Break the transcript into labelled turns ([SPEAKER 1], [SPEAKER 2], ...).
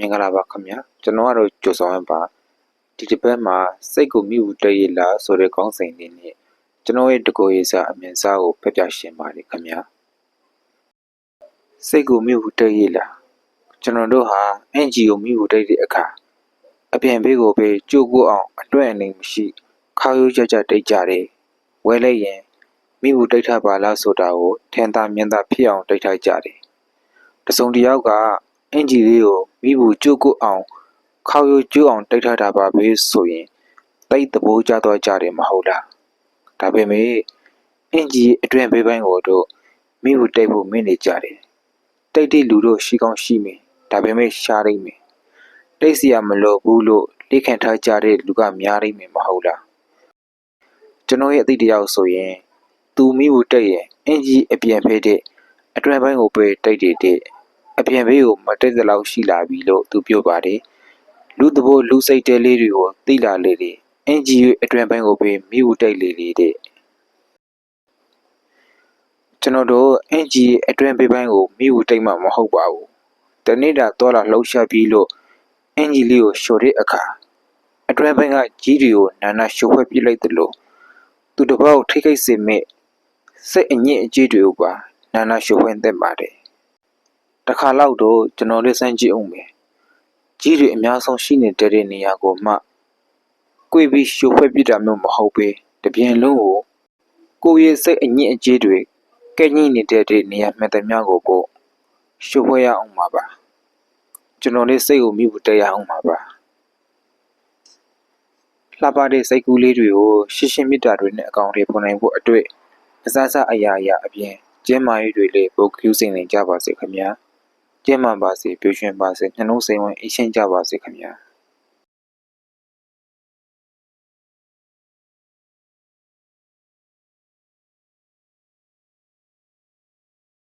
[SPEAKER 1] မင်္ဂလာပါခင်ဗျာကျွန်တော်ကတော့ကြိုဆောင်ရပါဒီတစ်ပတ်မှာစိတ်ကိုမိဘူးတက်ရလားဆိုတဲ့ခေါင်းစဉ်လေးနဲ့ကျွန်တော်ရဲ့တကိုယ်ရေးစာအမြင်စာကိုဖတ်ပြရှင်းပါတယ်ခင်ဗျာစိတ်ကိုမိဘူးတက်ရလားကျွန်တော်တို့ဟာအင်ဂျီကိုမိဘူးတက်တဲ့အခါအပြင်ဘေးကိုပဲကြိုးကိုအောင်အတွဲအနေမရှိခါရိုးကြကြတိတ်ကြတယ်ဝဲလိုက်ရင်မိဘူးတိတ်ထပါလားဆိုတာကိုထင်သာမြင်သာဖြစ်အောင်တိတ်ထိုက်ကြတယ်တစုံတစ်ယောက်ကအင်ဂျီလေးကိုမိဘူးကြိုးကိုအောင်ခေါရိုးကျိုးအောင်တိတ်ထတာပါပဲဆိုရင်တိတ်တဘိုးကြတော့ကြတယ်မဟုတ်လားဒါပေမဲ့အင်ဂျီအတွင်ဘေးပိုင်းကိုတို့မိဘူးတိတ်ဖို့မင်းနေကြတယ်တိတ်တိလူတို့ရှိကောင်းရှိမယ်ဒါပေမဲ့ရှားနေမယ်တိတ်စီရမလို့ဘူးလို့လက်ခံထားကြတဲ့လူကများနေမယ်မဟုတ်လားကျွန်တော်ရဲ့အသည့်တယောက်ဆိုရင်သူမိဘူးတိတ်ရင်အင်ဂျီအပြင်ဖေးတဲ့အတွင်ပိုင်းကိုပဲတိတ်တဲ့အပြင်ဘေးကိုမတိတ်သလောက်ရှိလာပြီလို့သူပြောပါတယ်လူတဘိုးလူစိတ်တဲလေးတွေကိုသိလာလေလေအင်ဂျီရဲ့အတွင်ပိုင်းကိုပဲမိဘူးတိတ်လေလေတဲ့ကျွန်တော်တို့အင်ဂျီရဲ့အတွင်ပိုင်းကိုမိဘူးတိတ်မှမဟုတ်ပါဘူးတနေ့တာတော့လာလှုပ်ရှားပြီးလို့အင်ဂျီလေးကိုရှို့တဲ့အခါအတွင်ပိုင်းကကြီးတွေကိုနာနာရှို့ဖွဲ့ပြလိုက်တယ်လို့သူတပောက်ထိခိုက်စေမဲ့စိတ်အညစ်အကြေးတွေကိုပါနာနာရှို့ဖွဲ့သင့်ပါတယ်တခါလောက်တော့ကျွန်တော်လေးစမ်းကြည့်အောင်မယ်ကြီးတွေအများဆုံးရှိနေတဲ့နေရာကိုမှကိုယ်ပြီးရှို့ဖွဲ့ပြတာမျိုးမဟုတ်ပဲတပြင်းလုံးကိုယ့်ရဲ့စိတ်အညစ်အကြေးတွေကဲ့ညှိနေတဲ့နေရာမှန်သမျှကိုပို့ရှို့ဖွဲ့ရအောင်ပါကျွန်တော်လေးစိတ်ကိုမိဘူးတက်ရအောင်ပါလှပတဲ့စိတ်ကူးလေးတွေကိုရှင်းရှင်းမြတ်တာတွေနဲ့အကောင်တွေပုံနိုင်ဖို့အတွက်အစားအစာအရာအပြင်ကျင်းမာရေးတွေလည်းပုတ်ကျူးစိန်နေကြပါစေခင်ဗျာကျင်းမာပါစေပျော်ရွှင်ပါစေနှလုံးစိမ်ဝင်အေးချမ်းကြပါစေခင်ဗျာ